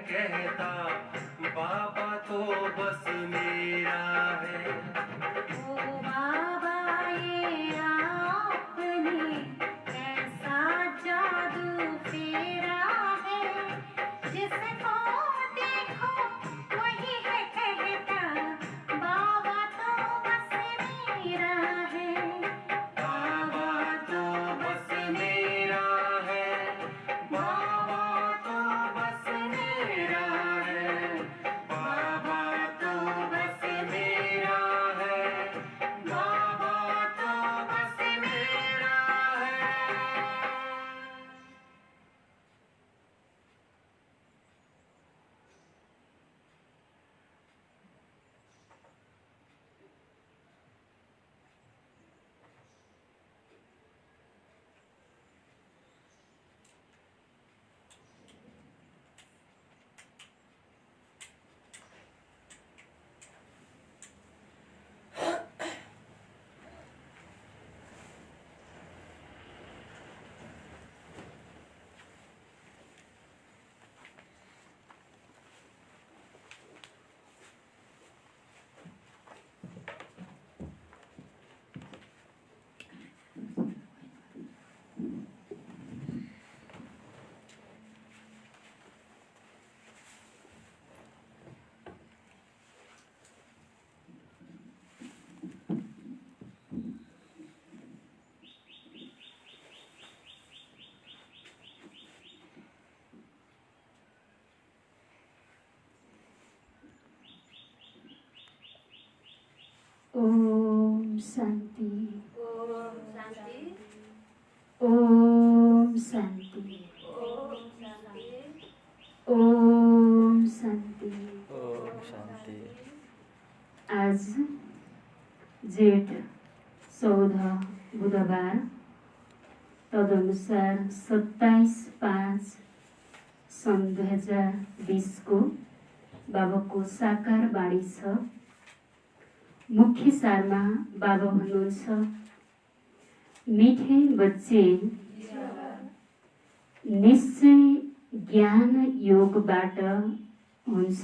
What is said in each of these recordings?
कहता बाबा तो बस मेरा है। ओ बाबा ये आपने ऐसा जादू फेरा है, जिसको देखो वही है कहता बाबा तो बस मेरा है। बाबा तो बस मेरा है, बाबा तो बस मेरा है, बाबा तो बस मेरा है, बाबा तो बस मेरा है। ओम शांति। ओम शांति। ओम शांति। ओम शांति। ओम शांति। ओम शांति। आज जेठ 14 बुधबार, तदनुसार 27/5 सन् 2020 को बाबाको साकार बाणी छ। मुख्य सारमा बाबा हुनुहुन्छ, मीठे बच्चे निश्चय ज्ञान योगबाट हुन्छ,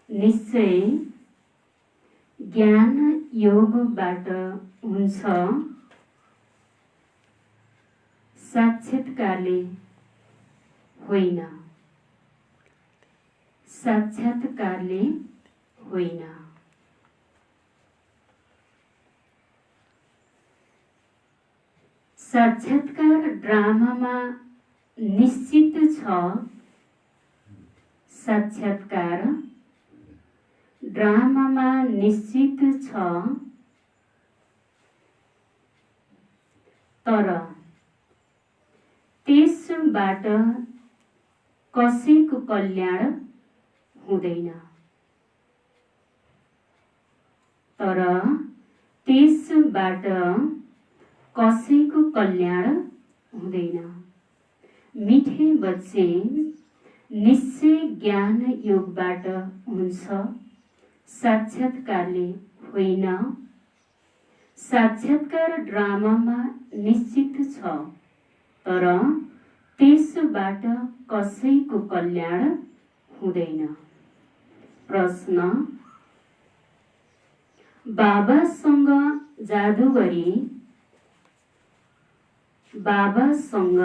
निश्चय ज्ञान योगबाट हुन्छ, साक्षात्कारले होइन, साक्षात्कारले होइन। साक्षात्कार ड्रामामा निश्चित छ, साक्षात्कार ड्रामामा निश्चित छ, तर त्यसबाट कसैको कल्याण हुँदैन, तर त्यसबाट कसैको कल्याण हुँदैन। मीठे बच्चे निश्चय ज्ञान योगबाट हुन्छ, साक्षात्कारले होइन। साक्षात्कार ड्रामामा निश्चित छ, तर त्यसबाट कसैको कल्याण हुँदैन। प्रश्न: बाबासँग जादुगरी, बाबासँग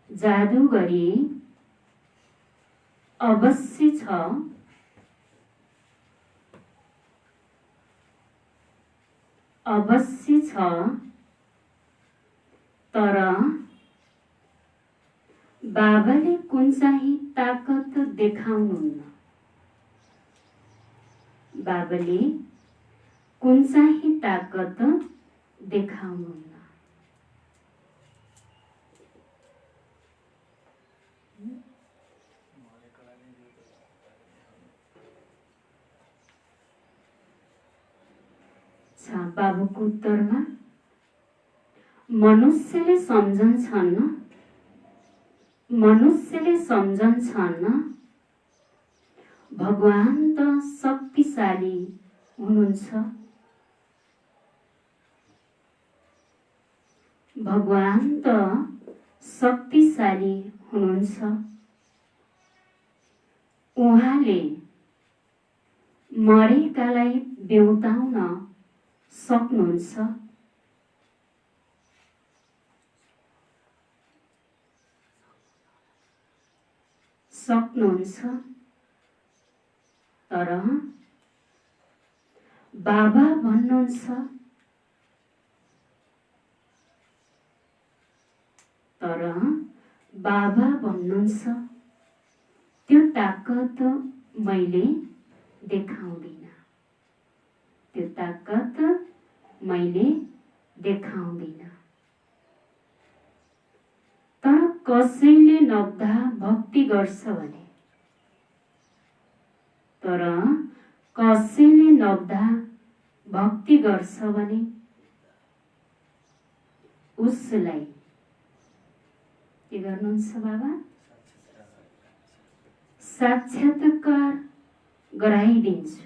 जादुगरी अवश्य छ, अवश्य छ, तर बाबाले कुन चाहिँ ताकत देखाउनुहुन्न, बाबाले कुन चाहिँ ताकत देखाउनुहुन्न। बाबुको उत्तरमा मनुष्यले सम्झन्छन्, मनुष्यले सम्झन्छन् भगवान त शक्तिशाली हुनुहुन्छ, भगवान त शक्तिशाली हुनुहुन्छ, उहाँले मरेकालाई बेउताउन सक्नुहुन्छ। तर बाबा भन्नुहुन्छ त्यो ताकत मैले देखाउँदिन। तर कसैले नब्दा भक्ति गर्छ भने उसलाई के गर्नुहुन्छ बाबा? साक्षात्कार गराइदिन्छु।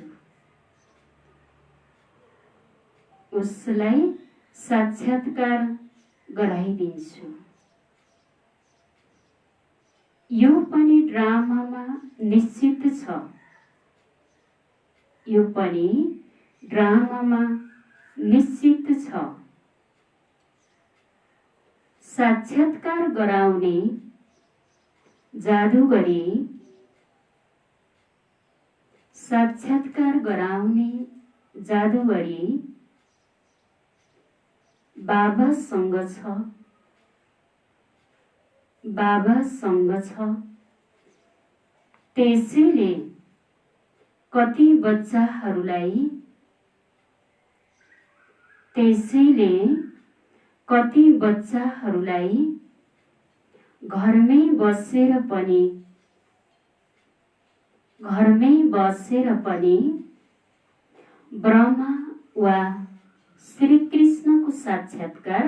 यो पनि ड्रामामा निश्चित छ। साक्षात्कार गराउने जादुगरी बाबासँग छ। त्यसैले कति बच्चाहरूलाई घरमै बसेर पनि ब्रह्मा वा श्री कृष्णको साक्षात्कार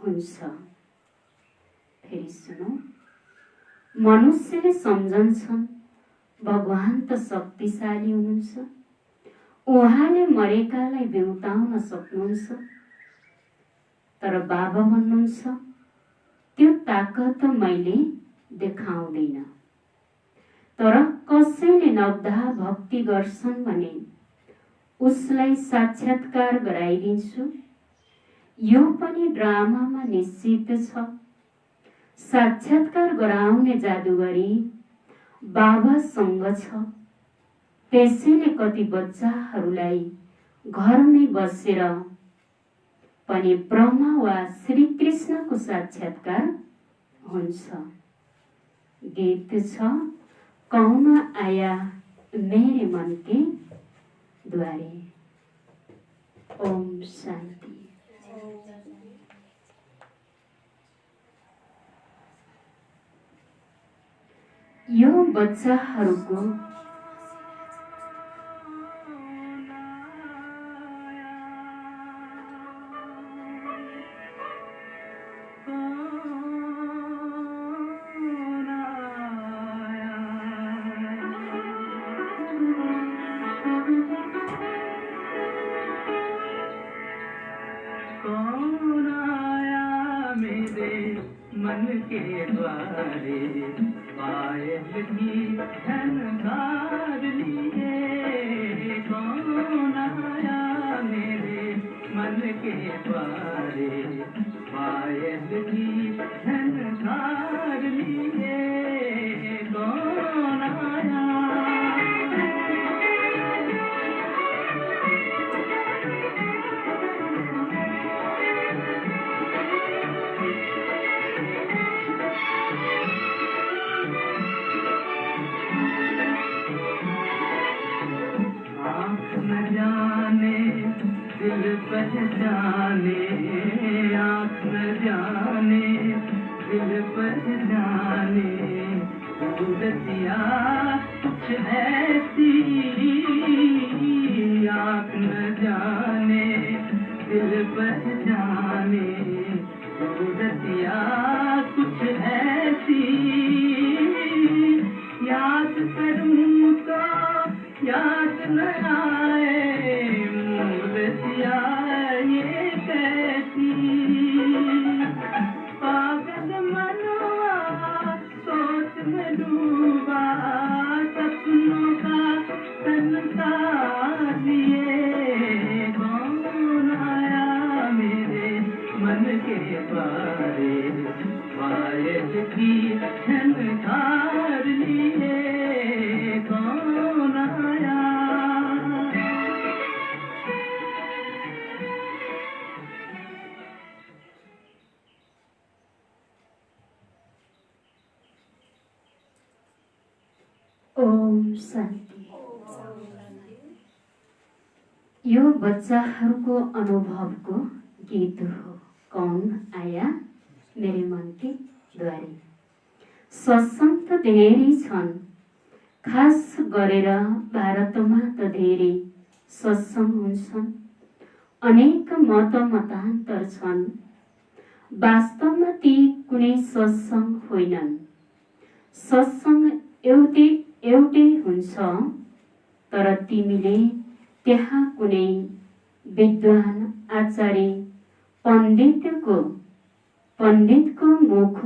हुन्छ। फेरि सुनौ, मनुष्यले सम्झन्छन् भगवान त शक्तिशाली हुनुहुन्छ, उहाँले मरेकालाई बेउताउन सक्नुहुन्छ। तर बाबा भन्नुहुन्छ त्यो ताकत मैले देखाउँदिन। तर कसैले नब्दा भक्ति गर्छन् भने उसलाई साक्षात्कार गराइदिन्छु। यो पनि ड्रामामा निश्चित छ। साक्षात्कार गराउने जादुगरी बाबासँग छ। त्यसैले कति बच्चाहरूलाई घरमै बसेर पनि ब्रह्मा वा श्री कृष्णको साक्षात्कार हुन्छ। गीत छ, कौन आया मेरे मन के द्वारे। ओम शान्ति। यो बच्चाहरूको मन के द्वारे पायल की झनकार लिए। कौन आया मेरे मन के द्वारे पायल की झनकार लिए। कौन आया दिल पहचाने, आँख न जाने दिल पहचाने। सूरतिया कुछ ऐसी, आँख न जाने दिल पहचाने। सूरतिया कुछ ऐसी, याद करूँ तो याद न आए। मूर्तिया ये संसार लिए कौन आया मेरे मन के बारे पायल की झनकार लिए कौन आया ओम शान्ति। यो बच्चाहरूको अनुभवको गीत हो। कौन आया मेरे मन के द्वारे। सत्संग त धेरै छन्, खास गरेर भारतमा त धेरै सत्संग हुन्छन्। अनेक मतान्तर छन्। वास्तवमा ती कुनै सत्संग होइनन्। सत्संग एउटै हुन्छ, तर तिमीले त्यहाँ कुनै विद्वान आचार्य पण्डितको मुख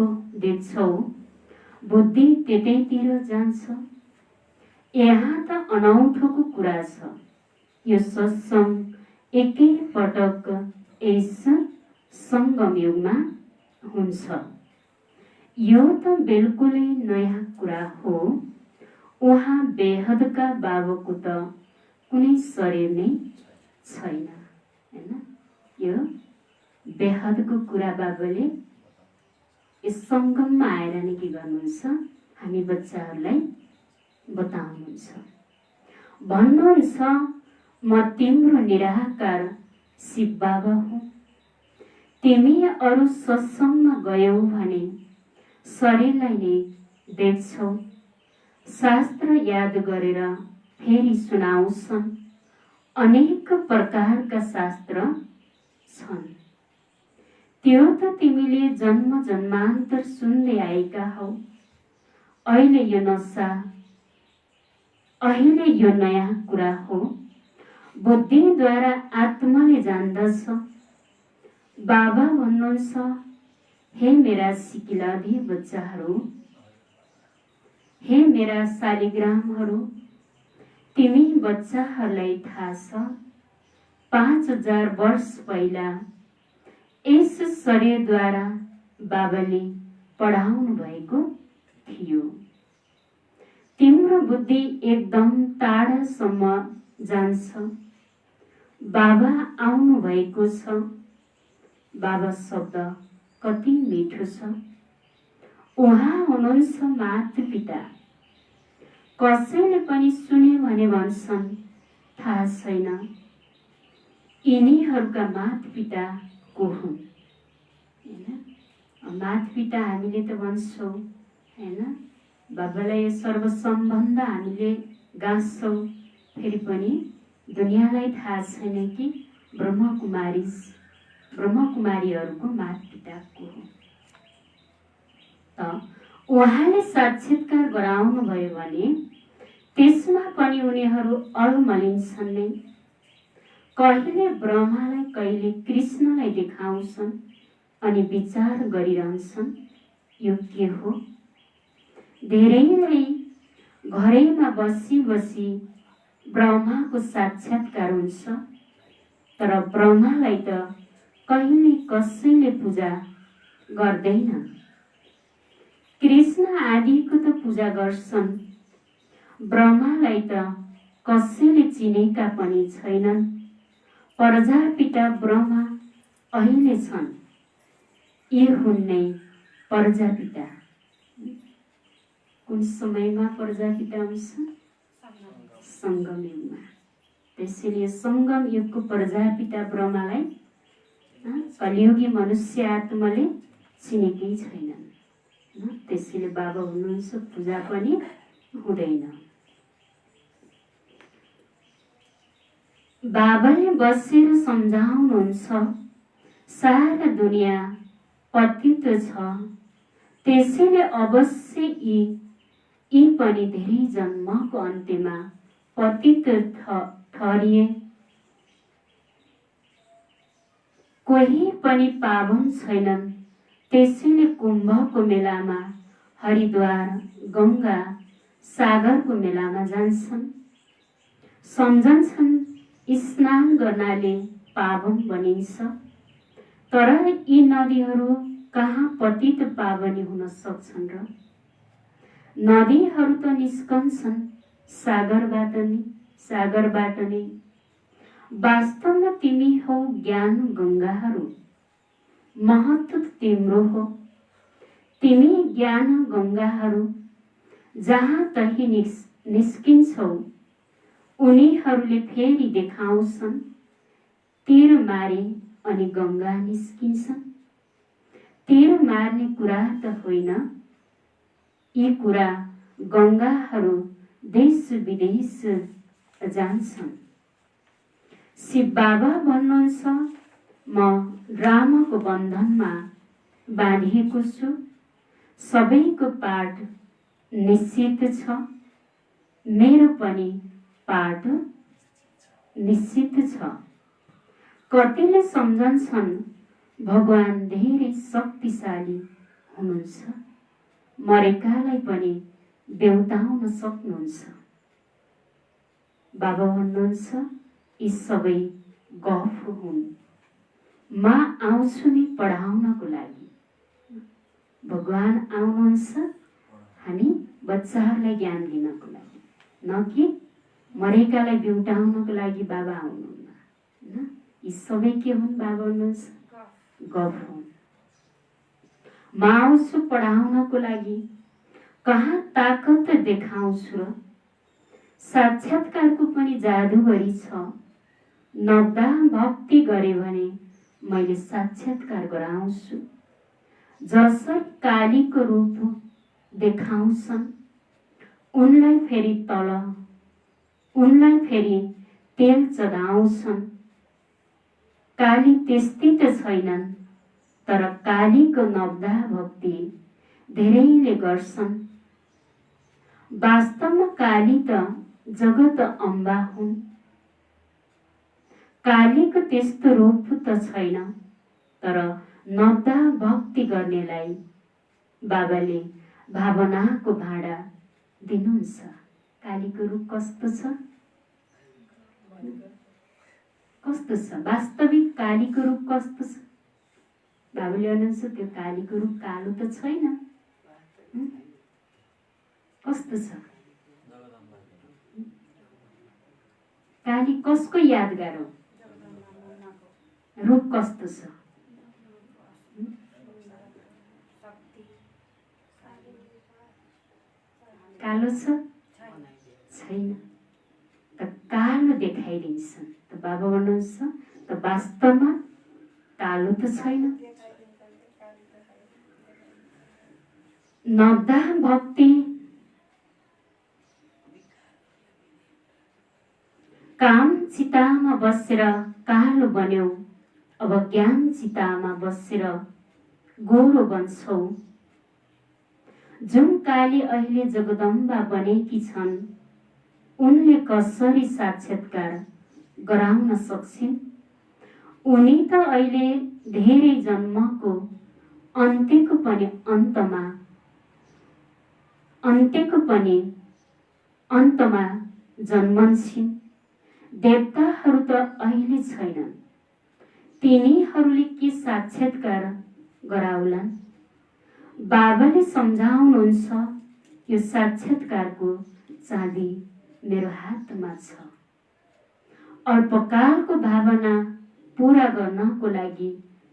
देख्छौ, बुद्धि त्यतैतिर जान्छ। यहाँ त अनौठोको कुरा छ। यो सत्संग एकै पटक यस संगम युगमा हुन्छ। यो त बिल्कुलै नयाँ कुरा हो। उहाँ बेहदका बाबुको त कुनै शरीर नै छैन, हैन? यो बेहदको कुरा बाबुले यस संगममा आएर नै के गर्नुहुन्छ? हामी बच्चाहरूलाई बताउनुहुन्छ। भन्नुहुन्छ, म तिम्रो निराकार शिव बाबा हुँ। तिमी अरू सत्संगमा गयौ भने शरीरलाई नै देख्छौ। शास्त्र याद गरेर फेरि सुनाउँछन्। अनेक प्रकारका शास्त्र छन्। त्यो त तिमीले जन्म जन्मान्तर सुन्दै आएका हौ। अहिले यो नयाँ कुरा हो। बुद्धिद्वारा आत्माले जान्दछ। बाबा भन्नुहुन्छ, हे मेरा सिकिलाधी बच्चाहरू, हे मेरा शालिग्रामहरू, तिमी बच्चाहरूलाई थाहा छ 5000 वर्ष पहिला यस शरीरद्वारा बाबाले पढाउनु भएको थियो। तिम्रो बुद्धि एकदम टाढासम्म जान्छ। बाबा आउनु भएको छ। बाबा शब्द कति मिठो छ। उहाँ हुनुहुन्छ माता पिता। कसैले पनि सुन्यो भने भन्छन् थाहा छैन यिनीहरूका माता पिता को हुन्, हैन? माता पिता हामीले त भन्छौँ, हैन? बाबालाई सर्वसम्बन्ध हामीले गाँच्छौँ। फेरि पनि दुनियाँलाई थाहा छैन कि ब्रह्मकुमारीहरूको माता पिता को हो। त उहाँले साक्षात्कार गराउनु भयो भने त्यसमा पनि उनीहरू अल्मलिन्छन् नै। कहिले ब्रह्मालाई कहिले कृष्णलाई देखाउँछन् अनि विचार गरिरहन्छन्, यो के हो? धेरैलाई घरैमा बसी बसी ब्रह्माको साक्षात्कार हुन्छ, तर ब्रह्मालाई त कहिले कसैले पूजा गर्दैन। कृष्ण आदिको त पूजा गर्छन्। ब्रह्मालाई त कसैले चिनेका पनि छैनन्। प्रजापिता ब्रह्मा अहिले छन्। यी हुन् नै प्रजापिता। कुन समयमा प्रजापिता हुन्छ? संगम युगमा। त्यसैले संगम युगको प्रजापिता ब्रह्मालाई कलियुगी मनुष्य आत्माले चिनेकै छैनन्। त्यसैले बाबा हुनुहुन्छ, पूजा पनि हुँदैन। बाबाले बसेर सम्झाउनुहुन्छ, सारा दुनियाँ पतित छ। त्यसैले अवश्य यी पनि धेरै जन्मको अन्त्यमा पतित ठहरिए। कोही पनि पावन छैनन्। त्यसैले कुम्भको मेलामा, हरिद्वार, गंगा सागरको मेलामा जान्छन्। सम्झन्छन् स्नान गर्नाले पावन बनिन्छ, तर यी नदीहरू कहाँ पतित पावनी हुन सक्छन् र? नदीहरू त निस्कन्छन् सागरबाट नै। वास्तवमा तिमी हौ ज्ञान गङ्गाहरू, महत्त्व तिम्रो हो। तिमी ज्ञान गङ्गाहरू जहाँ तही निस्किन्छौ, उनीहरूले फेरि देखाउँछन् तीर मारे अनि गङ्गा निस्किन्छन्। तीर मार्ने कुरा त होइन, यी कुरा गङ्गाहरू देश विदेश जान्छन्। शिव बाबा भन्नुहुन्छ, म रामको बन्धनमा बाँधिएको छु, सबैको पाठ निश्चित छ, मेरो पनि पाठ निश्चित छ। कतिले सम्झन्छन् भगवान धेरै शक्तिशाली हुनुहुन्छ, मरेकालाई पनि बेउताउन सक्नुहुन्छ। बाबा भन्नुहुन्छ, यी सबै गफ हुन्, म आउँछु नि पढाउनको लागि। भगवान आउनुहुन्छ हामी बच्चाहरूलाई ज्ञान दिनको लागि, न कि मरेकालाई बेउटाउनको लागि बाबा आउनुहुन्न। यी सबै के हुन्? बाबा भन्नुहुन्छ गफ हुन्। म आउँछु पढाउनको लागि, कहाँ ताकत देखाउँछु र? साक्षात्कारको पनि जादुगरी छ। नब्दा भक्ति गरे भने मैले साक्षात्कार गराउँछु। जसरी कालीको रूप देखाउँछन्, उनलाई फेरि तल, उनलाई फेरि तेल चढाउँछन्। काली त्यस्ती त छैनन्, तर कालीको नब्दा भक्ति धेरैले गर्छन्। वास्तवमा काली त जगत अम्बा हुन्। कालीको त्यस्तो रूप त छैन, तर नब्दा भक्ति गर्नेलाई बाबाले भावनाको भाडा दिनुहुन्छ। कालीको रूप कस्तो छ? कस्तो छ? वास्तविक कालीको रूप कस्तो छ? बाबुले भन्नुहुन्छ त्यो कालीको रूप कालो त छैन। कस्तो छ? काली कसको यादगार हो? रूप कस्तो छ? कालो छ? छैन। त कालो देखाइदिन्छन्। त बाबा भन्नुहुन्छ त वास्तवमा कालो त छैन। नब्दा भक्ति काम चितामा बसेर कालो बन्यौ, अब ज्ञान चितामा बसेर गोरो बन्छौ। जुन काली अहिले जगदम्बा बनेकी छन्, उनले कसरी साक्षात्कार गराउन सक्छिन्? उनी त अहिले धेरै जन्मको अन्त्यको पनि अन्तमा जन्मन्छन्। देवताहरू त अहिले छैनन्, तिनीहरूले के साक्षात्कार गराउलान्? बाबाले सम्झाउनुहुन्छ, यो साक्षात्कारको चाबी मेरो हातमा छ। अल्पकालको भावना पूरा गर्नको लागि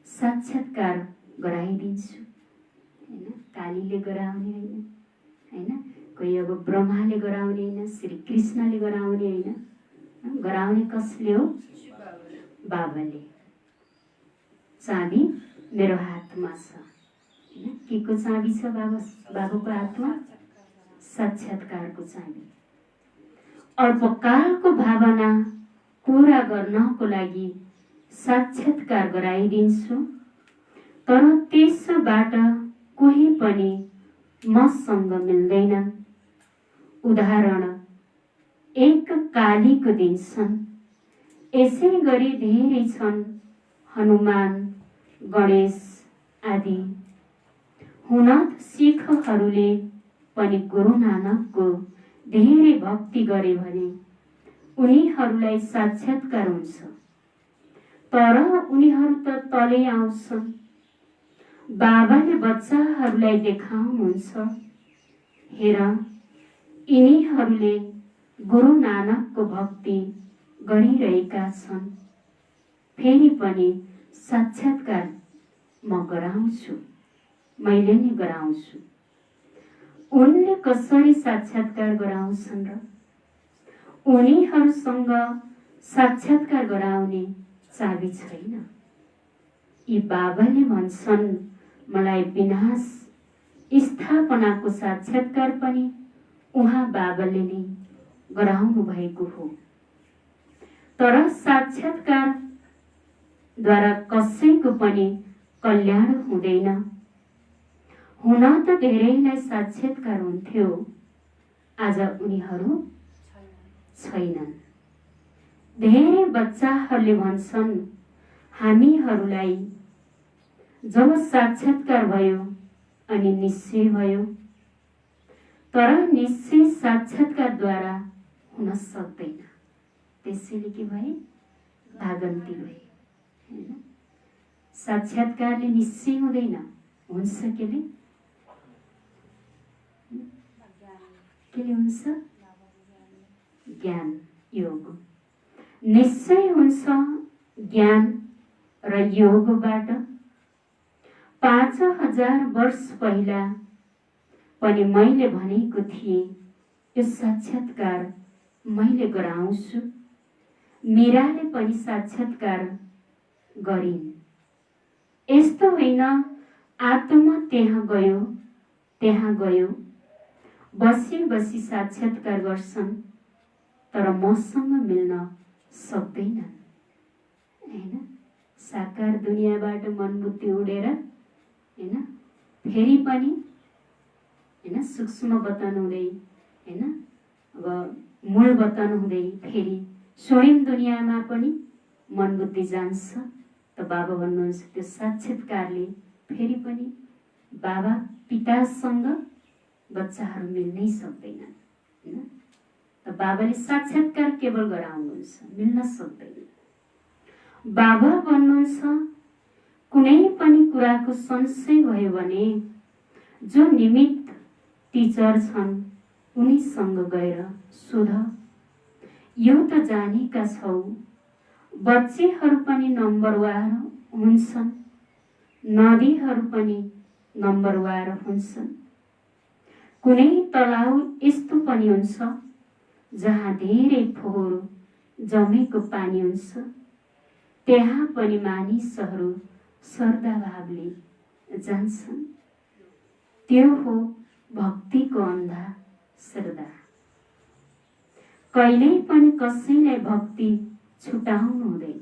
साक्षात्कार गराइदिन्छु। हैन, कालीले गराउने होइन, कोही अब ब्रह्माले गराउने होइन, श्री कृष्णले गराउने होइन। गराउने कसले हो? बाबाले। चाबी मेरो हातमा छ। के को चाबी छ? बाबाको हातमा साक्षात्कारको चाबी। अल्पकालको भावना पूरा गर्नको लागि साक्षात्कार गराइदिन्छु, तर त्यसबाट कोही पनि मसँग मिल्दैनन्। उदाहरण, एक कालीको दिन छन्, यसै गरी धेरै छन् हनुमान, गणेश आदि। हुन सिखहरूले पनि गुरु नानकको धेरै भक्ति गरे भने उनीहरूलाई साक्षात्कार हुन्छ, तर उनीहरू त तलै आउँछन्। बाबाले बच्चाहरूलाई देखाउनुहुन्छ, हेर यिनीहरूले गुरु नानकको भक्ति गरिरहेका छन्, फेरि पनि साक्षात्कार म गराउँछु, मैले नै गराउँछु। उनले कसरी साक्षात्कार गराउँछन् र? उनीहरूसँग साक्षात्कार गराउने चाबी छैन। यी बाबाले भन्छन्, मलाई विनाश स्थापनाको साक्षात्कार पनि उहाँ बाबाले नै गराउनु भएको हो। तर साक्षात्कार द्वारा कसैको पनि कल्याण हुँदैन। हुन त धेरैलाई साक्षात्कार हुन्थ्यो, आज उनीहरू छैनन्। धेरै बच्चाहरूले भन्छन्, हामीहरूलाई जब साक्षात्कार भयो अनि निश्चय भयो, तर निश्चय साक्षात्कारद्वारा हुन सक्दैन। त्यसैले के भए? भागन्ती भए। हैन? साक्षात्कारले निश्चय हुँदैन, हुन्छ केले? केले हुन्छ? ज्ञान योग। निश्चय हुन्छ ज्ञान र योगबाट। 5000 वर्ष पहिला पनि मैले भनेको थिएँ, यो साक्षात्कार मैले गराउँछु। मीराले पनि साक्षात्कार गरिन्। यस्तो होइन आत्मा त्यहाँ गयो बसी बसी साक्षात्कार गर्छन्, तर मसँग मिल्न सक्दैनन्। हैन? साकार दुनियाँबाट मन बुद्धि उडेर हैन, फेरि पनि हैन सूक्ष्म वतन हुँदै हैन, अब मूल वतन हुँदै फेरि स्वर्णिम दुनियाँमा पनि मन बुद्धि जान्छ। त बाबा भन्नुहुन्छ, त्यो साक्षात्कारले फेरि पनि बाबा पितासँग बच्चाहरू मिल्नै सक्दैनन्। हैन? त बाबाले साक्षात्कार केवल गराउनुहुन्छ, मिल्न सक्दैन। बाबा भन्नुहुन्छ, कुनै पनि कुराको संशय भयो भने जो निमित्त टिचर छन् उनीसँग गएर सोध। यो त जानेका छौ, बच्चीहरू पनि नम्बरवार हुन्छन्, नदीहरू पनि नम्बरवार हुन्छन्। कुनै तलाउ यस्तो पनि हुन्छ जहाँ धेरै फोहोर जमेको पानी हुन्छ, त्यहाँ पनि मानिसहरू श्रद्धाभावले जान्छन्। त्यो हो भक्तिको अन्धा श्रद्धा। कहिल्यै पनि कसैलाई भक्ति छुटाउनु हुँदैन।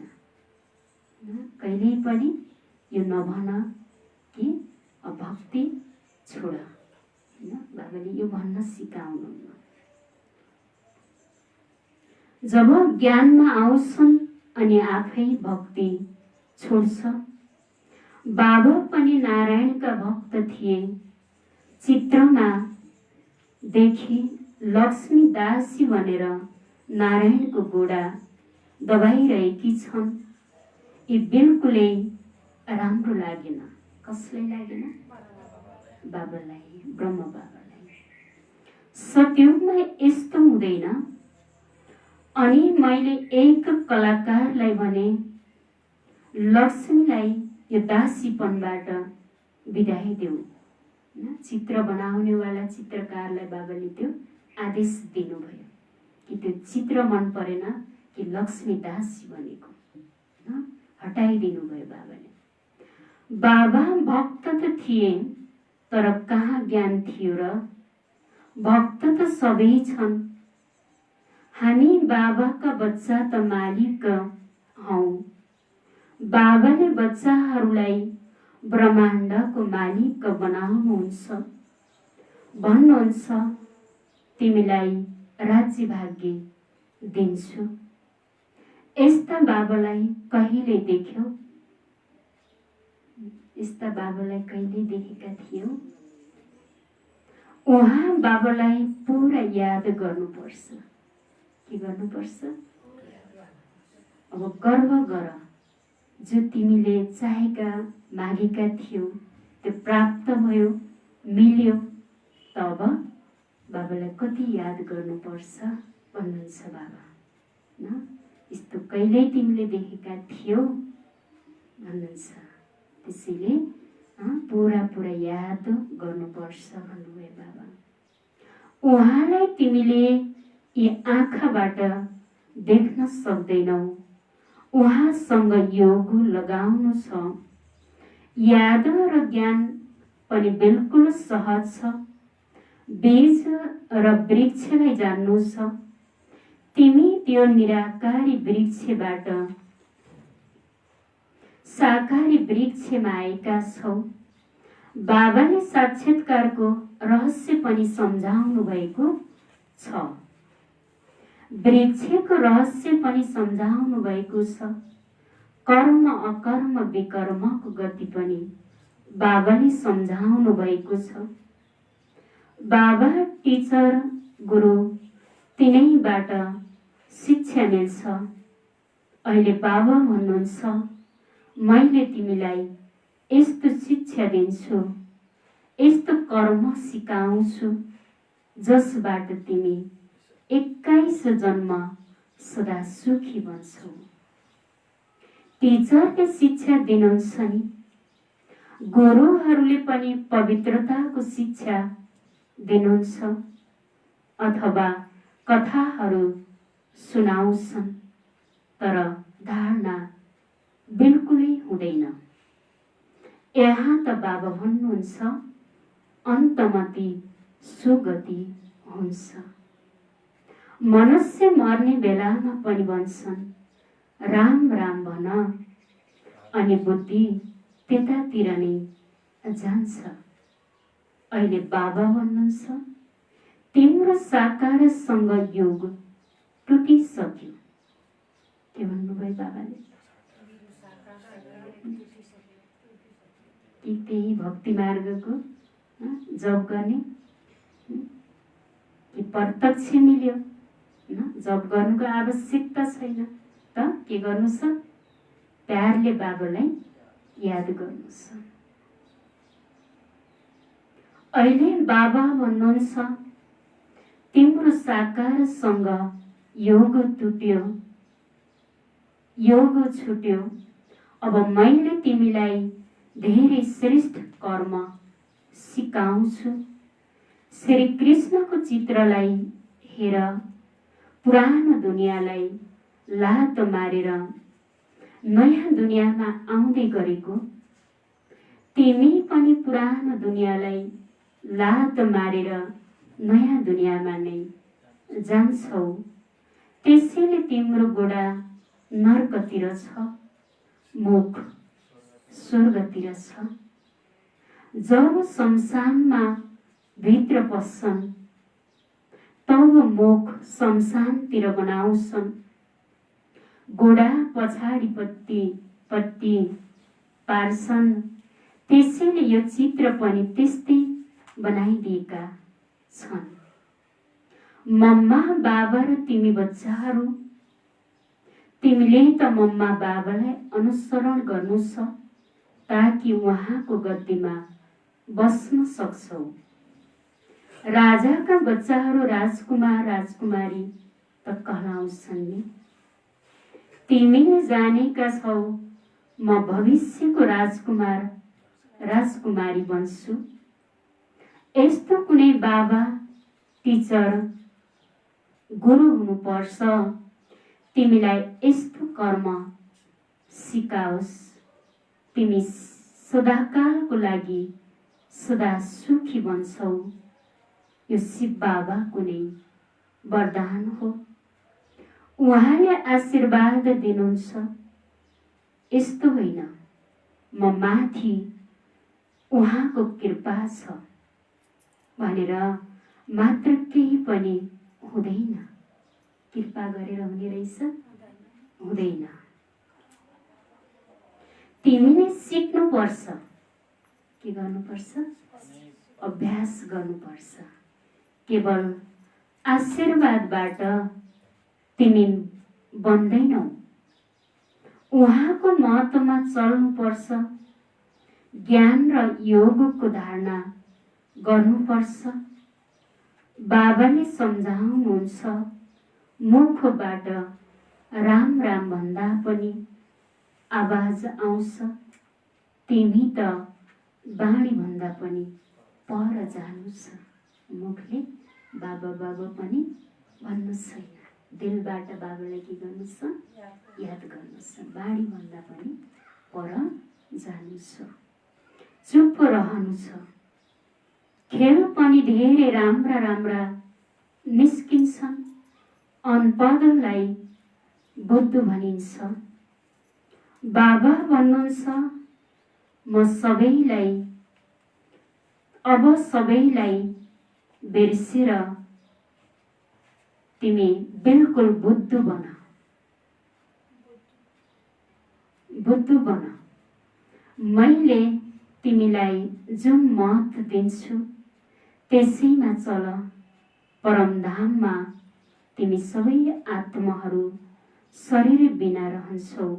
कहिल्यै पनि यो नभन कि भक्ति छोड। बाबाले यो भन्न सिकाउनुहुन्न। जब ज्ञानमा आउँछन् अनि आफै भक्ति छोड्छ। बाबा पनि नारायणका भक्त थिए। चित्रमा देखे लक्ष्मी दासी भनेर नारायणको गोडा दबाइरहेकी छन्। यी बिल्कुलै राम्रो लागेन। कसलाई लागेन? बाबालाई, ब्रह्म बाबालाई। सत्युगमा यस्तो हुँदैन। अनि मैले एक कलाकारलाई भने, लक्ष्मीलाई यो दासीपनबाट बिदाई देऊ। चित्र बनाउनेवाला चित्रकारलाई बाबाले त्यो आदेश दिनुभयो कि त्यो चित्र मन परेन कि लक्ष्मी दासी भनेको हटाइदिनु भयो बाबाले। बाबा भक्त त थिए, तर कहाँ ज्ञान थियो र? भक्त त सबै छन्। हामी बाबाका बच्चा त मालिक हौ। बाबाले बच्चाहरूलाई ब्रह्माण्डको मालिक बनाउनुहुन्छ। भन्नुहुन्छ, तिमीलाई राज्य भाग्य दिन्छु। यस्ता बाबालाई कहिले देख्यौ? यस्ता बाबालाई कहिले देखेका थियौ? उहाँ बाबालाई पुरा याद गर्नुपर्छ। के गर्नुपर्छ? अब गर्व गर, जो तिमीले चाहेका मागेका थियौ त्यो प्राप्त भयो, मिल्यो। तब बाबालाई कति याद गर्नुपर्छ भन्नुहुन्छ बाबा न। यस्तो कहिल्यै तिमीले देखेका थियौ भन्नुहुन्छ। त्यसैले पुरा पुरा याद गर्नुपर्छ भन्नुभयो बाबा। उहाँलाई तिमीले यी आँखाबाट देख्न सक्दैनौ, उहाँसँग योग लगाउनु छ। याद र ज्ञान पनि बिल्कुल सहज छ। बीज र वृक्षलाई जान्नु छ। तिमी त्यो निराकारी वृक्षबाट साकारी वृक्षमा आएका छौ। बाबाले साक्षात्कारको रहस्य पनि सम्झाउनु भएको छ। वृक्षको रहस्य पनि सम्झाउनु भएको छ। कर्म अकर्म विकर्मको गति पनि बाबाले सम्झाउनु भएको छ। बाबा टिचर गुरु तिनैबाट शिक्षा मिल्छ। अहिले बाबा भन्नुहुन्छ, मैले तिमीलाई यस्तो शिक्षा दिन्छु, यस्तो कर्म सिकाउँछु जसबाट तिमी 21 जन्म सदा सुखी बन्छौ। टिचरले शिक्षा दिनुहुन्छ नि, गुरुहरूले पनि पवित्रताको शिक्षा दिनुहुन्छ अथवा कथाहरू सुनाउँछन्, तर धारणा बिल्कुलै हुँदैन। यहाँ त बाबा भन्नुहुन्छ, अन्तमति सुगति हुन्छ। मनुष्य मर्ने बेलामा पनि भन्छन्, राम राम भन, अनि बुद्धि त्यतातिर नै जान्छ। अहिले बाबा भन्नुहुन्छ, तिम्रो साकारसँग योग टुटिसक्यो। के भन्नुभयो बाबाले? कि त्यही भक्ति मार्गको जप गर्ने कि प्रत्यक्ष मिल्यो? जप गर्नुको आवश्यकता छैन त के गर्नु छ? प्यारले बाबालाई याद गर्नु छ। अहिले बाबा भन्नुहुन्छ, तिम्रो साकारसँग योग टुट्यो, योग छुट्यो। अब मैले तिमीलाई धेरै श्रेष्ठ कर्म सिकाउँछु। श्री कृष्णको चित्रलाई हेर, पुरानो दुनियाँलाई लात मारेर नयाँ दुनियाँमा आउँदै गरेको। तिमी पनि पुरानो दुनियाँलाई लात मारेर नयाँ दुनियाँमा नै जान्छौ। त्यसैले तिम्रो गोडा नर्कतिर छ, मुख स्वर्गतिर छ। जब शमशानमा भित्र पस्छन् तब मुख शमशानतिर बनाउँछन्, गोडा पछाडिपट्टि पार्छन्। त्यसैले यो चित्र पनि त्यस्तै बनाइदिएका छन्। मम्मा बाबा र तिमी बच्चाहरू, तिमीले त मम्मा बाबालाई अनुसरण गर्नु छ ताकि उहाँको गद्दीमा बस्न सक्छौ। राजाका बच्चाहरू राजकुमार राजकुमारी त कहलाउँछन् नि। तिमीले जानेका छौ म भविष्यको राजकुमार राजकुमारी बन्छु। यस्तो कुनै बाबा टिचर गुरु हुनुपर्छ, तिमीलाई यस्तो कर्म सिकाओस्, तिमी सदाकालको लागि सदा सुखी बन्छौ। यो शिव बाबाको नै वरदान हो। उहाँले आशीर्वाद दिनुहुन्छ, यस्तो होइन म माथि उहाँको कृपा छ भनेर मात्र केही पनि हुँदैन। कृपा गरेर हुने रहेछ? हुँदैन। तिमीले सिक्नुपर्छ। के गर्नुपर्छ? अभ्यास गर्नुपर्छ। केवल आशीर्वादबाट तिमी बन्दैनौ। उहाँको महत्त्वमा चल्नुपर्छ, ज्ञान र योगको धारणा गर्नुपर्छ। बाबाले सम्झाउनुहुन्छ, मुखबाट राम राम भन्दा पनि आवाज आउँछ, तिमी त बाणी भन्दा पनि पर जानु छ। मुखले बाबा बाबा पनि भन्नु छैन, दिलबाट बाबालाई के गर्नु छ? याद गर्नु छ। बाणी भन्दा पनि पर जानु छ, चुप रहनु छ। खेल पनि धेरै राम्रा राम्रा निस्किन्छन्। अनपढलाई बुद्ध भनिन्छ। बाबा भन्नुहुन्छ, म सबैलाई अब सबैलाई बिर्सेर तिमी बिल्कुल बुद्ध बन, बुद्ध बन। मैले तिमीलाई जुन मत दिन्छु त्यसैमा चल। परमधाममा तिमी सबै आत्माहरू शरीर बिना रहन्छौ,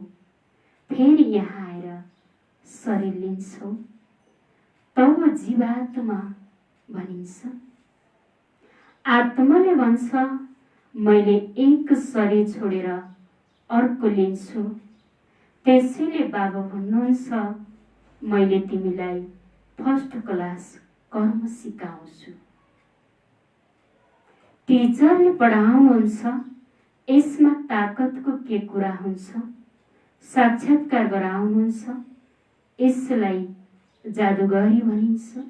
फेरि यहाँ आएर शरीर लिन्छौ, तब जीवात्मा भनिन्छ। आत्माले भन्छ, मैले एक शरीर छोडेर अर्को लिन्छु। त्यसैले बाबा भन्नुहुन्छ, मैले तिमीलाई फर्स्ट क्लास कर्म सिकाउँछु। टिचरले पढाउनुहुन्छ, यसमा ताकतको के कुरा हुन्छ? साक्षात्कार गराउनुहुन्छ, यसलाई जादुगरी भनिन्छ।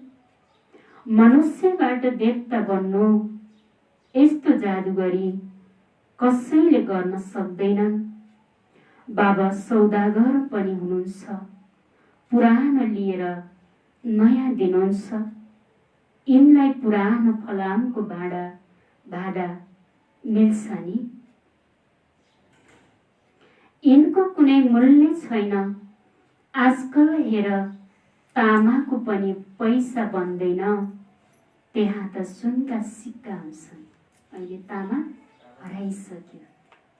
मनुष्यबाट देवता बन्नु, यस्तो जादुगरी कसैले गर्न सक्दैनन्। बाबा सौदागर पनि हुनुहुन्छ, पुरानो लिएर नयाँ दिनुहुन्छ। यिनलाई पुरानो फलामको भाडा मिल्छ नि? यिनको कुनै मूल्य छैन। आजकल हेर, तामाको पनि पैसा बन्दैन, त्यहाँ त सुनका सिक्का हुन्छन्। अहिले तामा हराइसक्यो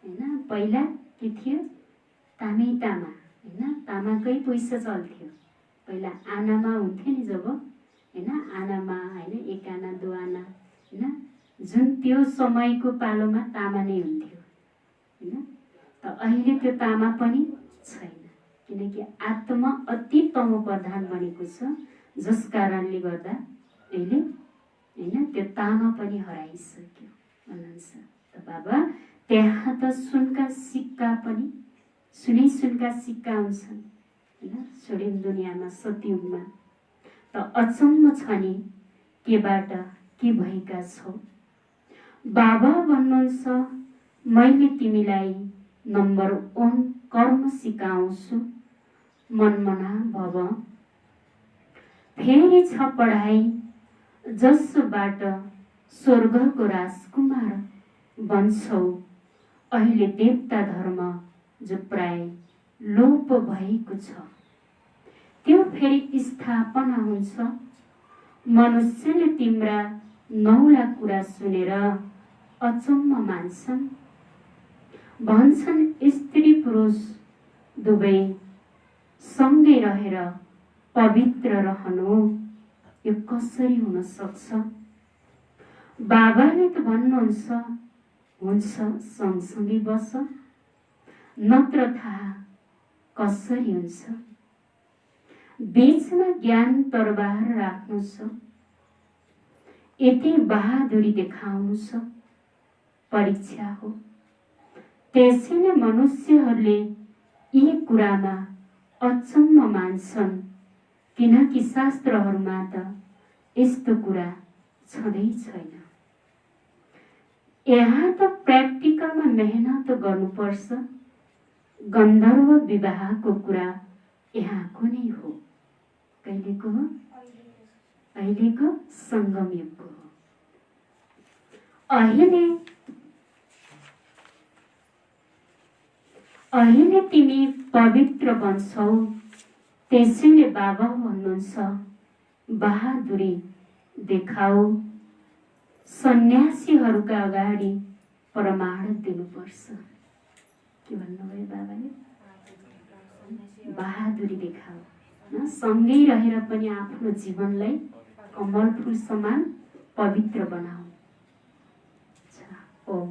हैन। पहिला के थियो? तामै तामा हैन, तामाकै पैसा चल्थ्यो। पहिला आनामा हुन्थ्यो नि, जब हैन, आनामा हैन, एक आना दो आना हैन, जुन त्यो समयको पालोमा तामा नै हुन्थ्यो हैन। त अहिले त्यो तामा पनि छैन, किनकि आत्मा अति तम प्रधान बनेको छ, जस कारणले गर्दा अहिले हैन त्यो तामा पनि हराइसक्यो भन्नुहुन्छ। त बाबा त्यहाँ त सुनका सिक्का पनि, सुनका सिक्का हुन्छन् हैन, स्वर्णिम दुनियाँमा सतयुगमा। त अचम्म छ नि, केबाट के भएका छौ? बाबा भन्नुहुन्छ, मैले तिमीलाई नम्बर 1 कर्म सिकाउँछु, मनमना भव। फेरि छ पढाइ, जसबाट स्वर्गको राजकुमार बन्छौ। अहिले देवता धर्म जो प्राय लोप भएको छ, त्यो फेरि स्थापना हुन्छ। मनुष्यले तिम्रा 9 कुरा सुनेर अचम्म मान्छन्। भन्छन्, स्त्री पुरुष दुवै सँगै रहेर पवित्र रहनु, यो कसरी हुन सक्छ? बाबाले त भन्नुहुन्छ, हुन्छ सँगसँगै बस, नत्र थाहा कसरी हुन्छ। बीचमा ज्ञान तरबार राख्नु छ, यति बहादुरी देखाउनु छ, परीक्षा हो। त्यसैले मनुष्यहरूले यी कुरामा अचम्म मान्छन्, किनकि शास्त्रहरूमा त यस्तो कुरा छँदै छैन। यहाँ त प्र्याक्टिकलमा मेहनत गर्नुपर्छ। गन्धर्व विवाहको कुरा यहाँको नै हो। कहिलेको हो? अहिलेको सङ्गम युगको हो। अहिले तिमी पवित्र बन्छौ। त्यसैले बाबा भन्नुहुन्छ, बहादुरी देखाऊ। सन्यासीहरूका अगाडि परमाणु दिनुपर्छ। के भन्नुभयो बाबाले? बहादुरी देखाऊ न, सँगै रहेर पनि आफ्नो जीवनलाई कमल फूल समान पवित्र बनाऊ। ओम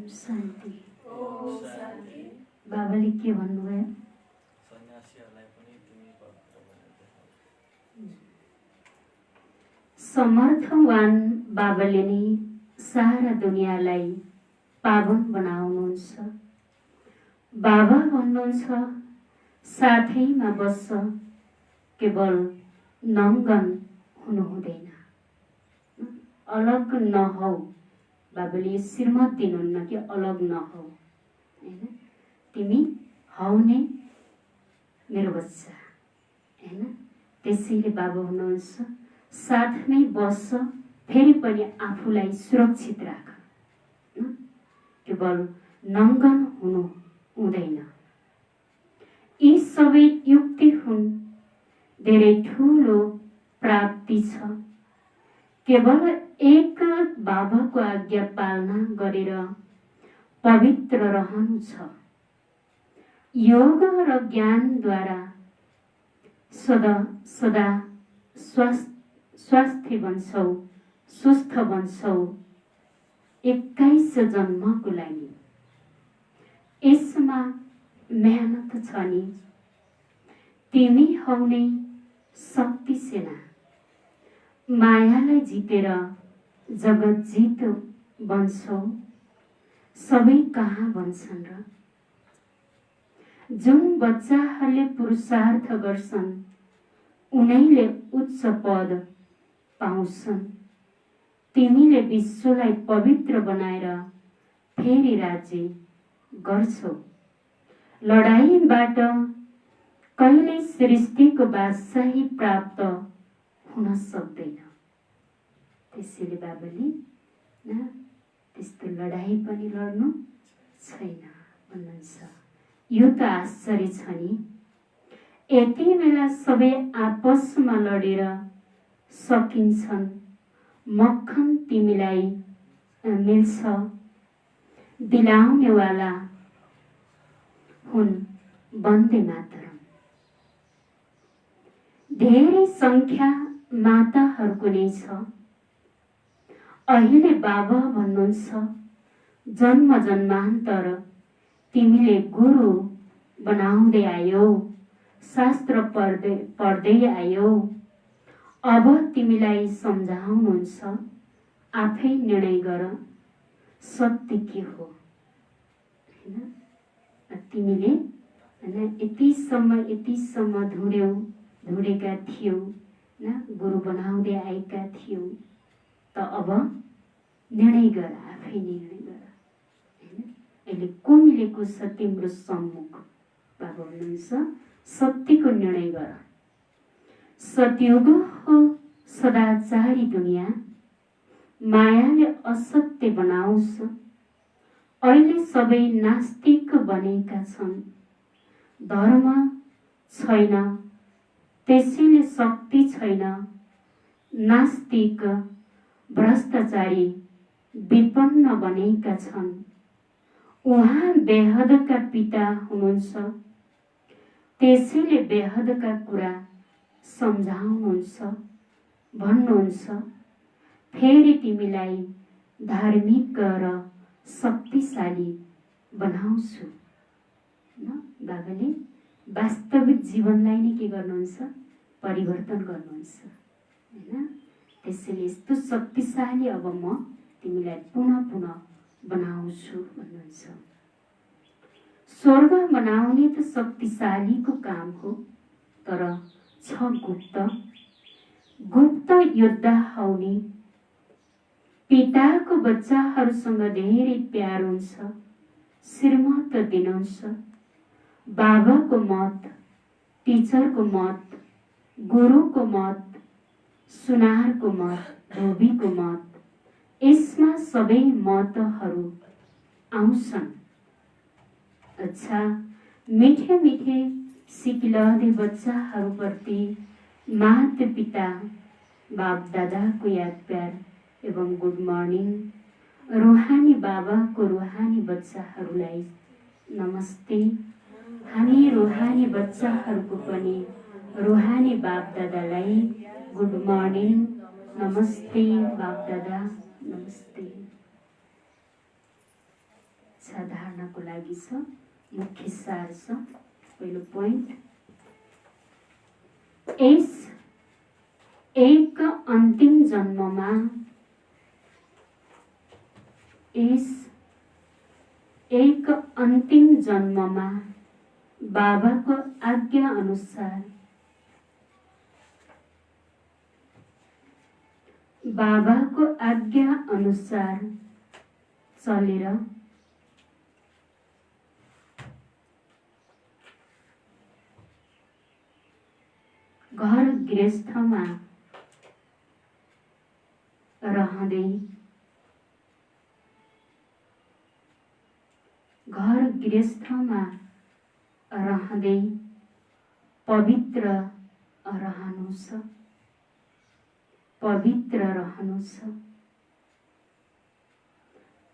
शान्ति। ओम शान्ति। बाबाले के भन्नुभयो? सन्यासीहरूलाई पनि तिमी पवित्र बनाएर देखाऊ। समर्थवान बाबाले नै सारा दुनियाँलाई पावन बनाउनुहुन्छ। बाबा भन्नुहुन्छ साथैमा बस्छ, केवल नङ्गन हुनु हुँदैन, अलग नहौ। बाबाले श्रीमत दिनुहुन्न कि अलग नहौ, हैन? तिमी हौ नै मेरो बच्चा, हैन? त्यसैले बाबा हुनुहुन्छ साथमै बस्छ, फेरि पनि आफूलाई सुरक्षित राख। केवल नङ्गन हुनु हुँदैन। यी सबै युक्ति हुन्, धेरै ठुलो प्राप्ति छ। केवल एक बाबाको आज्ञा पालना गरेर पवित्र रहनु छ। योग र ज्ञानद्वारा सदा सदा स्वास्थ्य बन्छौ, सुस्थ बन्छौ 21 जन्मको लागि। यसमा मेहनत छ नि। तिमी हौ नै शक्ति सेना। मायालाई जितेर जगत जित बन्छौ। सबै कहाँ बन्छन् र? जुन बच्चाहरूले पुरुषार्थ गर्छन् उनैले उच्च पद पाउँछन्। तिमीले विश्वलाई पवित्र बनाएर फेरि राज्य गर्छौ। लडाईँबाट कहिल्यै सृष्टिको बादशाही प्राप्त हुन सक्दैन। त्यसैले बाबाले त्यस्तो लडाईँ पनि लड्नु छैन भन्नुहुन्छ। यो त आश्चर्य छ नि। यति बेला सबै आपसमा लडेर सकिन्छन्। मक्खन तिमीलाई मिल्छ दिलाउनेवाला हुन् वन्दे मातरम। धेरै संख्या माताहरूको नै छ। अहिले बाबा भन्नुहुन्छ जन्म जन्मान्तर तिमीले गुरु बनाउँदै आयौ, शास्त्र पढ्दै आयौ। अब तिमीलाई सम्झाउनुहुन्छ, आफै निर्णय गर सत्य के हो। तिमीले यतिसम्म ढुँडेका थियौ, गुरु बनाउँदै आएका थियौ, त अब निर्णय गर, आफै निर्णय गर। अहिले को मिलेको छ तिम्रो सम्मुख? बाबा हुनुहुन्छ सत्यको निर्णय गर। सतयुग हो सदाचारी दुनियाँ, मायाले असत्य बनाउँछ। अहिले सबै नास्तिक बनेका छन्। धर्म छैन, त्यसैले शक्ति छैन। नास्तिक भ्रष्टाचारी विपन्न बनेका छन्। उहाँ बेहदका पिता हुनुहुन्छ, त्यसैले बेहदका कुरा सम्झाउनुहुन्छ, भन्नुहुन्छ फेरि तिमीलाई धार्मिक र शक्तिशाली बनाउँछु। बाबाले वास्तविक जीवनलाई नै के गर्नुहुन्छ? परिवर्तन गर्नुहुन्छ, हैन? त्यसैले यस्तो शक्तिशाली अब म तिमीलाई पुनः पुनः बनाउँछु भन्नुहुन्छ। स्वर्ग बनाउने त शक्तिशालीको काम हो, तर छ गुप्त योद्धा हौनी। पिताको बच्चाहरूसँग धेरै प्यार हुन्छ, श्रीमत दिनुहुन्छ। बाबाको मत, टिचरको मत, गुरुको मत, सुनारको मत, धोबीको मत, यसमा सबै मतहरू आउँछन्। अच्छा, मिठे मिठे सिकिलहरे बच्चाहरूप्रति माता पिता बाप दादाको याद प्यार एवं गुड मर्निङ। रुहानी बाबाको रुहानी बच्चाहरूलाई नमस्ते। हामी रुहानी बच्चाहरूको पनि रुहानी बाप दादालाई गुड मर्निङ, नमस्ते बाप दादा, नमस्ते। धारणाको लागि छ, मुख्य सार छ। पहिलो पोइन्ट, यस एक अन्तिम जन्ममा बाबाको आज्ञा अनुसार चलेर गृहस्थमा रहँदै घर गृहस्थमा रहँदै पवित्र रहनु छ, पवित्र रहनु छ।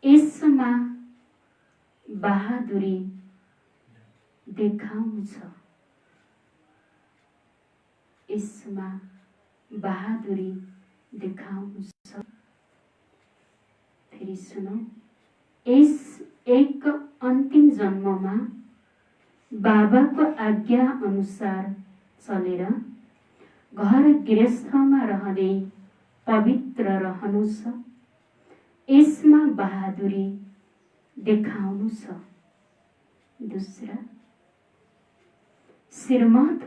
यसमा बहादुरी देखाउनु छ, यसमा बहादुरी देखाउनु छ। फेरि सुनौ, यस एक अन्तिम जन्ममा बाबाको आज्ञा अनुसार चलेर घर गृहस्थमा रहँदै पवित्र रहनु छ। यसमा बहादुरी देखाउनु छ। दूसरा, श्रीमत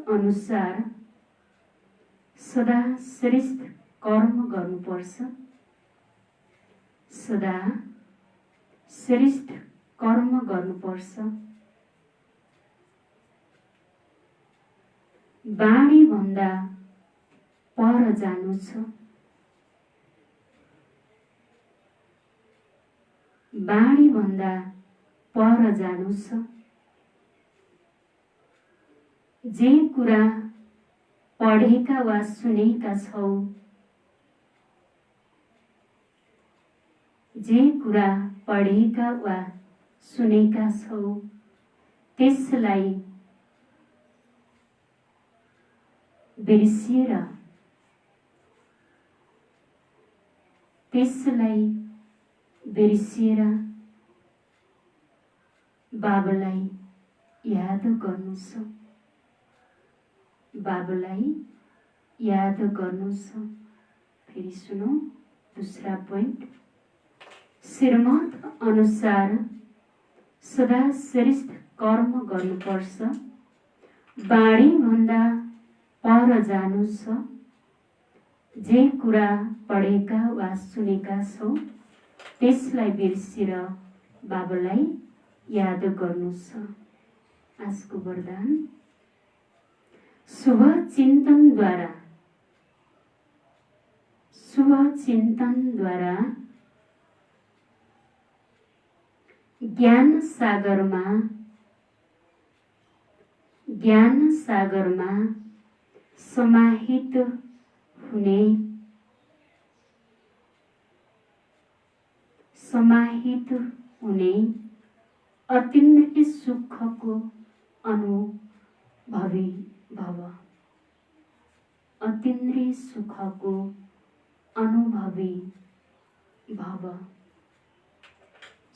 अनुसार सदा श्रेष्ठ कर्म गर्नुपर्छ, सदा श्रेष्ठ कर्म गर्नुपर्छ। बाणी भन्दा पर जानु छ, बाणी भन्दा पर जानु छ। जे कुरा पढेका वा सुनेका छौ, जे कुरा पढेका वा सुनेका छौ, त्यसलाई बिर्सिएर, त्यसलाई बिर्सिएर बाबालाई याद गर्नु छ, बाबालाई याद गर्नु छ। फेरि सुनौ, दूसरा पोइन्ट, श्रीमत अनुसार सदा श्रेष्ठ कर्म गर्नुपर्छ, बाणी भन्दा पर जानु छ। जे कुरा पढेका वा सुनेका छौ, त्यसलाई बिर्सेर बाबालाई याद गर्नु छ। आजको वरदान, शुभ चिन्तनद्वारा ज्ञान सागरमा समाहित हुने अतीन्द्रिय सुखको अनुभवी भव, अतीन्द्रिय सुखको अनुभवी भव।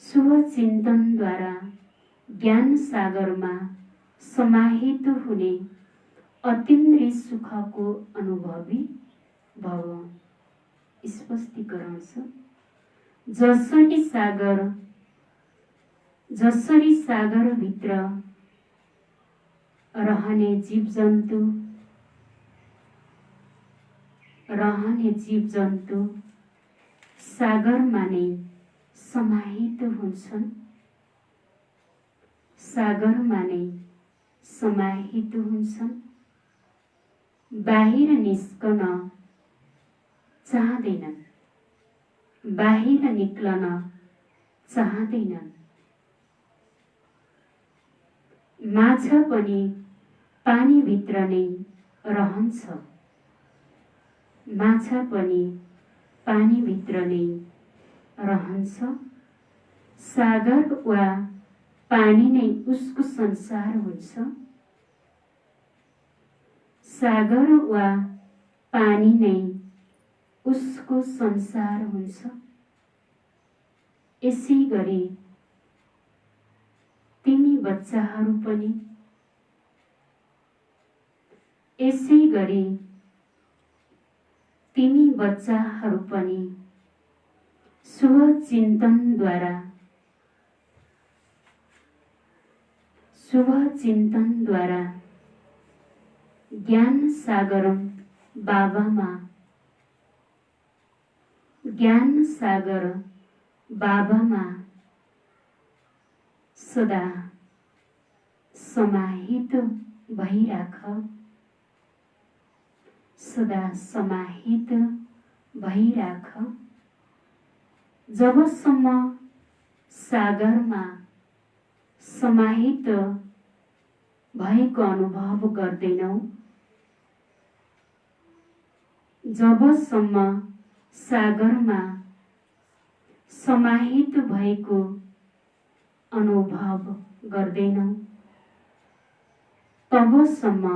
शुभ चिन्तनद्वारा ज्ञान सागरमा समाहित हुने अतीन्द्रिय सुखको अनुभवी भव। स्पष्टीकरण छ, जसरी सागर भित्र रहने जीव-जन्तु सागरमा नै समाहित हुन्छन्, सागरमा नै समाहित हुन्छन्। बाहिर निस्कन चाहँदैनन्, बाहिर निक्लन चाहँदैनन्। माछा पनि पानीभित्र नै रहन्छ, माछा पनि पानीभित्र नै रहन्छ। सागर वा पानी नै उसको संसार हुन्छ, सागर वा पानी नै उसको संसार हुन्छ। यसै गरी तिमी बच्चाहरू पनि, यसै गरी तिमी बच्चाहरू पनि शुभ चिन्तनद्वारा ज्ञान सागर बाबामा समाहित भइराख, सदा समाहित भइराख। जबसम्म सागरमा समाहित भएको अनुभव गर्दैनौ, जबसम्म सागरमा समाहित भएको अनुभव गर्दैनौ, तबसम्म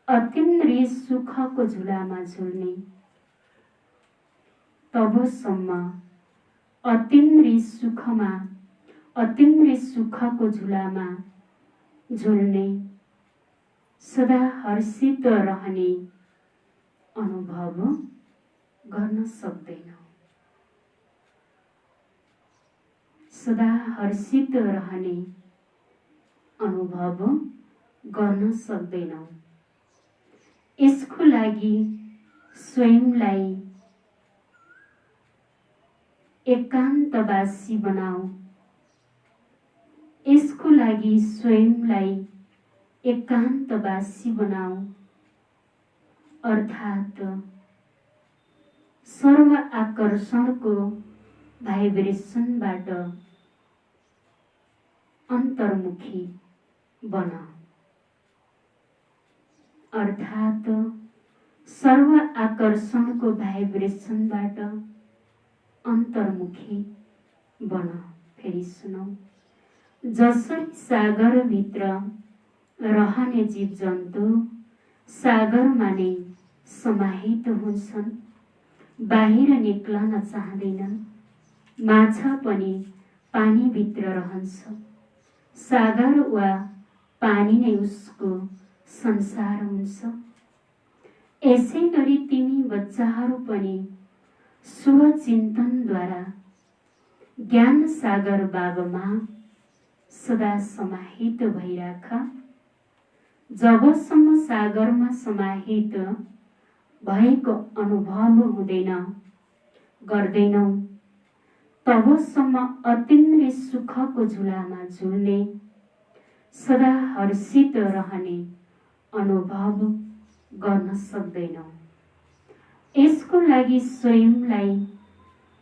अतीन्द्रिय सुखको झुलामा झुल्ने, तबसम्म अतीन्द्रिय सुखमा, अतीन्द्रिय सुखको झुलामा झुल्ने, सदा हर्षित रहने अनुभव गर्न सक्दैनौ। सदा हर्षित रहने अनुभव गर्न सक्दैनौ। यसको लागि स्वयंलाई एकान्तवासी बनाऊ। यसको लागि स्वयंलाई एकान्तवासी बनाऊ, अर्थात् सर्व आकर्षणको भाइब्रेसनबाट अन्तर्मुखी बन, अर्थात् सर्व आकर्षणको भाइब्रेसनबाट अन्तर्मुखी बन। फेरि सुनौ। जसरी सागरभित्र रहने जीव जन्तु सागरमा नै समाहित हुन्छन्, बाहिर निक्लन चाहँदैनन्। माछा पनि पानीभित्र रहन्छ। सागर वा पानी नै उसको संसार हुन्छ। यसै गरी तिमी बच्चाहरू पनि शुभ चिन्तनद्वारा ज्ञान सागर बाबामा सदा समाहित भइराख। जबसम्म सागरमा समाहित भएको अनुभव हुँदैन, गर्दैनौ, तबसम्म अतीन्द्रिय सुखको झुलामा झुल्ने, सदा हर्षित रहने अनुभव गर्न सक्दैनौ। यसको लागि स्वयंलाई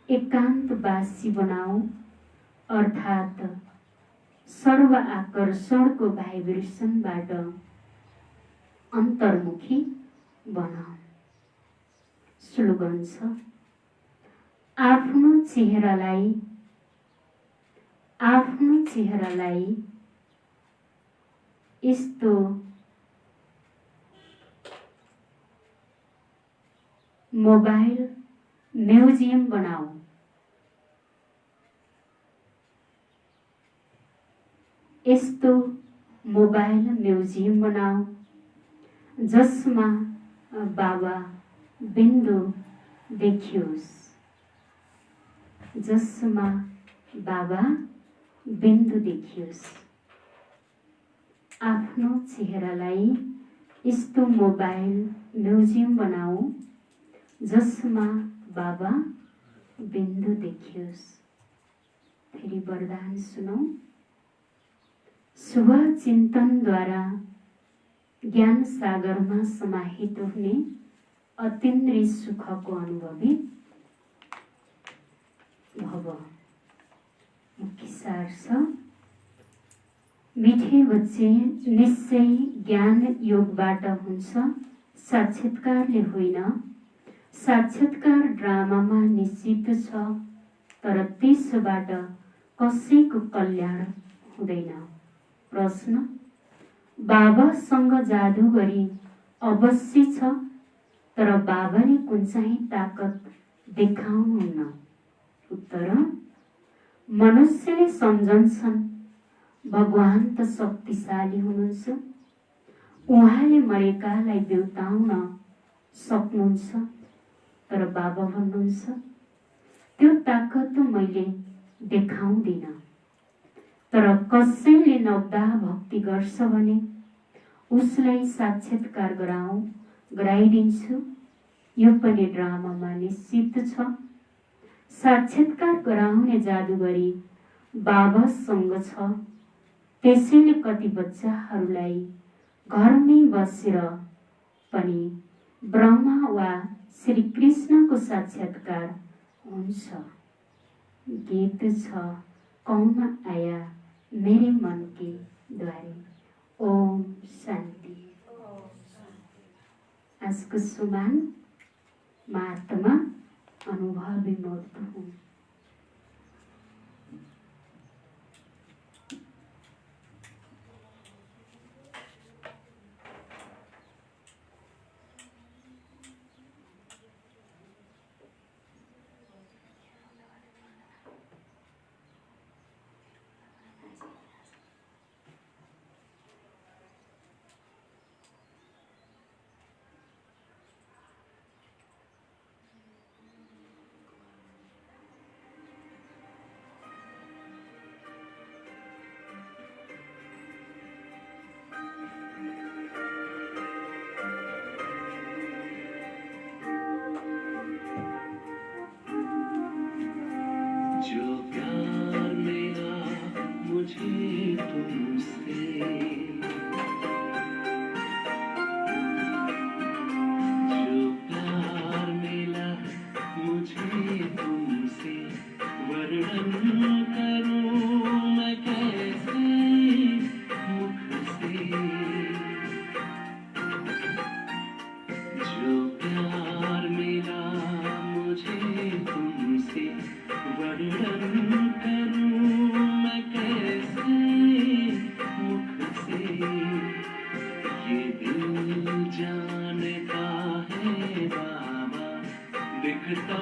एकान्तवासी बनाऊ, अर्थात् सर्व आकर्षणको भाइब्रेसनबाट अन्तर्मुखी बन। स्लोगन छ, आफ्नो चेहरालाई यस्तो मोबाइल म्युजियम बनाऊ। यस्तो मोबाइल म्युजियम बनाऊ जसमा बाबा बिन्दु देखियोस्, जसमा बाबा बिन्दु देखियोस्। आफ्नो चेहरालाई यस्तो मोबाइल म्युजियम बनाऊ जसमा बाबा बिन्दु देखियोस्। फेरि वरदान सुनौ। शुभ चिन्तनद्वारा ज्ञान सागरमा समाहित हुने अतीन्द्रिय सुखको अनुभवी भव। मुख्य सार छ, मिठे बच्चे निश्चय ज्ञान योगबाट हुन्छ, साक्षात्कारले होइन। साक्षात्कार ड्रामामा निश्चित छ, तर त्यसबाट कसैको कल्याण हुँदैन। प्रश्न, बाबासँग जादुगरी अवश्य छ, तर बाबाले कुन चाहिँ ताकत देखाउनुहुन्न? उत्तर, मनुष्यले सम्झन्छन् भगवान त शक्तिशाली हुनुहुन्छ, उहाँले मरेकालाई बेउताउन सक्नुहुन्छ, तर बाबा भन्नुहुन्छ त्यो ताकत मैले देखाउँदिन। तर कसैले नवदा भक्ति गर्छ भने उसलाई साक्षात्कार गराइदिन्छु। यो पनि ड्रामामा निश्चित छ। साक्षात्कार गराउने जादुगरी बाबासँग छ, त्यसैले कति बच्चाहरूलाई घरमै बसेर पनि ब्रह्मा वा श्री कृष्णको साक्षात्कार हुन्छ। गीत छ कौन आया मेरे मन के द्वारे। ओम शान्ति। आजको सुमान म आत्मा अनुभव विमूर्त हूँ। जो प्यार मेरा मुझे तुमसे, जो प्यार मेरा मुझे तुमसे, वर्णन करूं मैं कैसे मुख से। जो प्यार मेरा मुझे तुमसे, वर्णन करूं मैं कैसे मुख से। ये दिल जानता है बाबा, दिखता